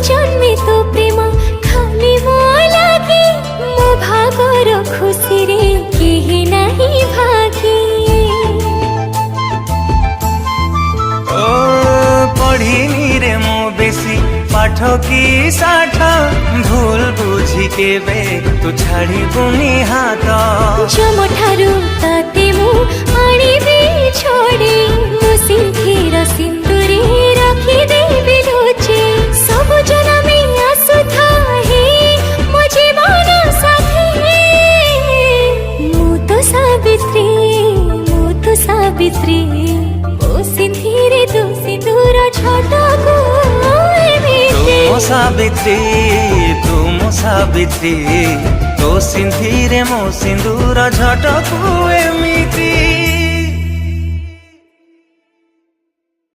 जन्मे तो प्रेम खाली मो लागे मो भागर खुशी रे केही नहीं भागी। ओ पढ़िनी रे मो बेसी पाठ की साठ भूल बुझी केबे तू छाड़ी बुनी हाथ जम ठारू ताते मु आनिबे छोड़ी मु सिंधीर सिंदूरे रखी देबे लुचे सब जनमे आसुथा हे मो जीवन साथी। मु तो सावित्री ओ सिंधीरे तू सिंदूर छटाको तुम सावित्री तो सिंधीरे मो सिंदूर झटकू एमी।